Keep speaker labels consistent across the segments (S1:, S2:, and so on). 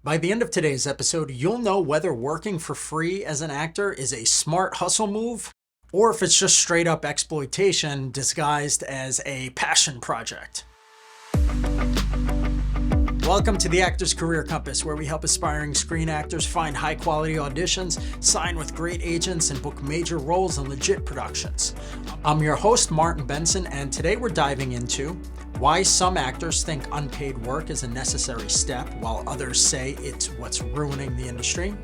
S1: By the end of today's episode, you'll know whether working for free as an actor is a smart hustle move or if it's just straight up exploitation disguised as a passion project. Welcome to the Actor's Career Compass, where we help aspiring screen actors find high-quality auditions, sign with great agents, and book major roles in legit productions. I'm your host, Martin Benson, and today we're diving into why some actors think unpaid work is a necessary step, while others say it's what's ruining the industry,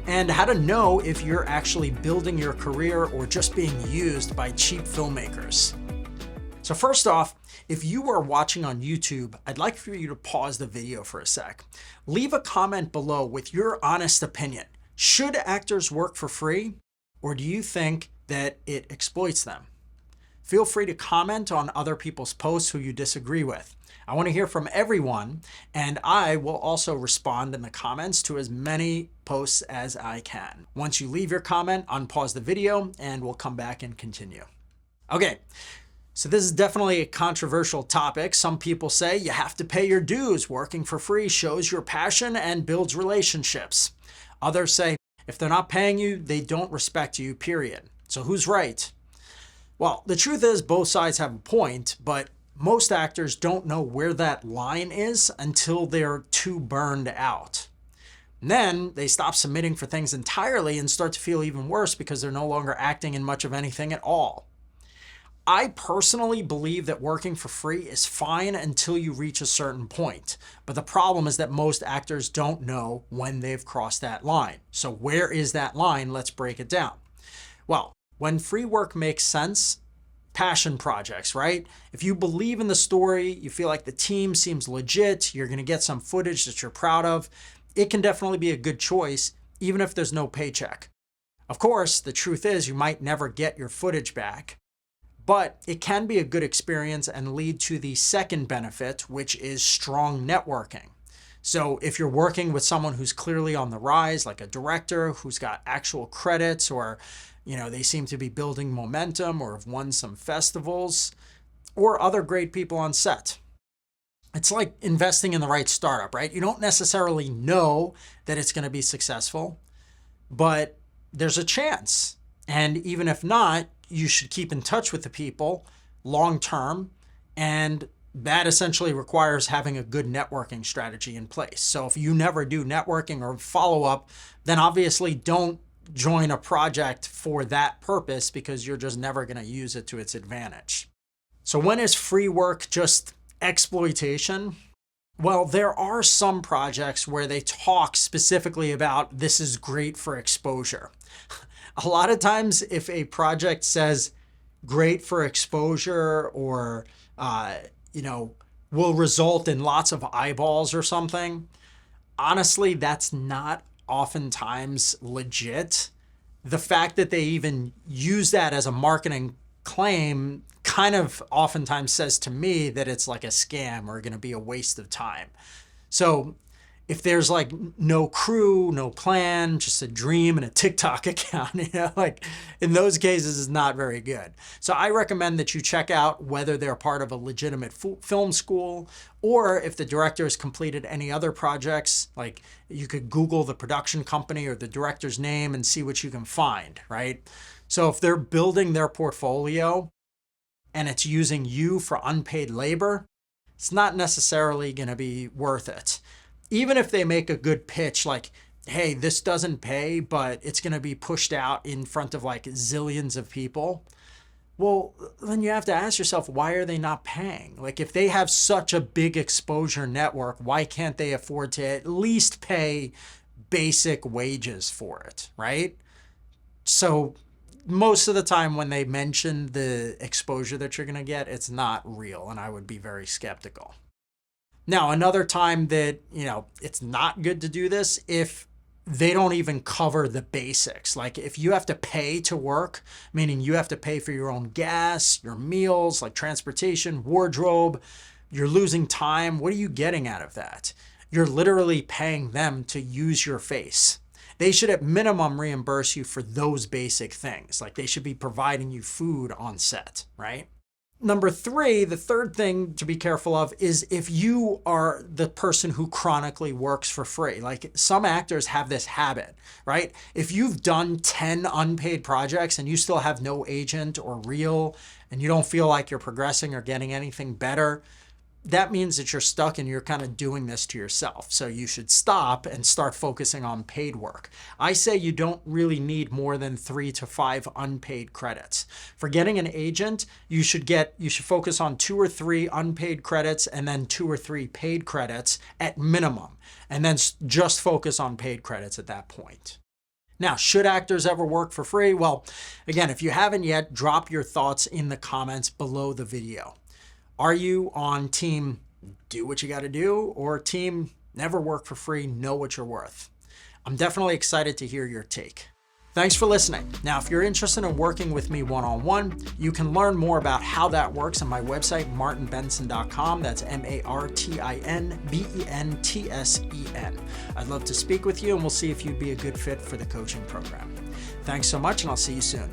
S1: and how to know if you're actually building your career or just being used by cheap filmmakers. So first off, if you are watching on YouTube, I'd like for you to pause the video for a sec. Leave a comment below with your honest opinion. Should actors work for free, or do you think that it exploits them? Feel free to comment on other people's posts who you disagree with. I want to hear from everyone, and I will also respond in the comments to as many posts as I can. Once you leave your comment, unpause the video, and we'll come back and continue. Okay. So this is definitely a controversial topic. Some people say you have to pay your dues. Working for free shows your passion and builds relationships. Others say if they're not paying you, they don't respect you, period. So who's right? Well, the truth is both sides have a point, but most actors don't know where that line is until they're too burned out. And then they stop submitting for things entirely and start to feel even worse because they're no longer acting in much of anything at all. I personally believe that working for free is fine until you reach a certain point. But the problem is that most actors don't know when they've crossed that line. So where is that line? Let's break it down. Well, when free work makes sense, passion projects, right? If you believe in the story, you feel like the team seems legit, you're going to get some footage that you're proud of, it can definitely be a good choice, even if there's no paycheck. Of course, the truth is you might never get your footage back. But it can be a good experience and lead to the second benefit, which is strong networking. So if you're working with someone who's clearly on the rise, like a director who's got actual credits, or they seem to be building momentum or have won some festivals, or other great people on set. It's like investing in the right startup, right? You don't necessarily know that it's going to be successful, but there's a chance. And even if not, you should keep in touch with the people long term, and that essentially requires having a good networking strategy in place. So if you never do networking or follow up, then obviously don't join a project for that purpose because you're just never going to use it to its advantage. So when is free work just exploitation? Well, there are some projects where they talk specifically about this is great for exposure. A lot of times if a project says great for exposure or, will result in lots of eyeballs or something, honestly, that's not oftentimes legit. The fact that they even use that as a marketing claim kind of oftentimes says to me that it's like a scam or going to be a waste of time. So if there's like no crew, no plan, just a dream and a TikTok account, in those cases is not very good. So I recommend that you check out whether they're part of a legitimate film school, or if the director has completed any other projects, like you could Google the production company or the director's name and see what you can find, right? So if they're building their portfolio and it's using you for unpaid labor, it's not necessarily going to be worth it. Even if they make a good pitch like, hey, this doesn't pay, but it's going to be pushed out in front of like zillions of people. Well, then you have to ask yourself, why are they not paying? Like if they have such a big exposure network, why can't they afford to at least pay basic wages for it, right? So most of the time when they mention the exposure that you're going to get, it's not real, and I would be very skeptical. Now, another time that, it's not good to do this if they don't even cover the basics. Like if you have to pay to work, meaning you have to pay for your own gas, your meals, like transportation, wardrobe, you're losing time. What are you getting out of that? You're literally paying them to use your face. They should at minimum reimburse you for those basic things. Like they should be providing you food on set, right? Number three, the third thing to be careful of is if you are the person who chronically works for free. Like some actors have this habit, right? If you've done 10 unpaid projects and you still have no agent or reel and you don't feel like you're progressing or getting anything better, that means that you're stuck and you're kind of doing this to yourself. So you should stop and start focusing on paid work. I say you don't really need more than 3 to 5 unpaid credits. For getting an agent, you should focus on 2 or 3 unpaid credits and then 2 or 3 paid credits at minimum, and then just focus on paid credits at that point. Now, should actors ever work for free? Well, again, if you haven't yet, drop your thoughts in the comments below the video. Are you on team do what you got to do, or team never work for free, know what you're worth? I'm definitely excited to hear your take. Thanks for listening. Now, if you're interested in working with me one-on-one, you can learn more about how that works on my website, martinbenson.com. That's MartinBensen. I'd love to speak with you, and we'll see if you'd be a good fit for the coaching program. Thanks so much, and I'll see you soon.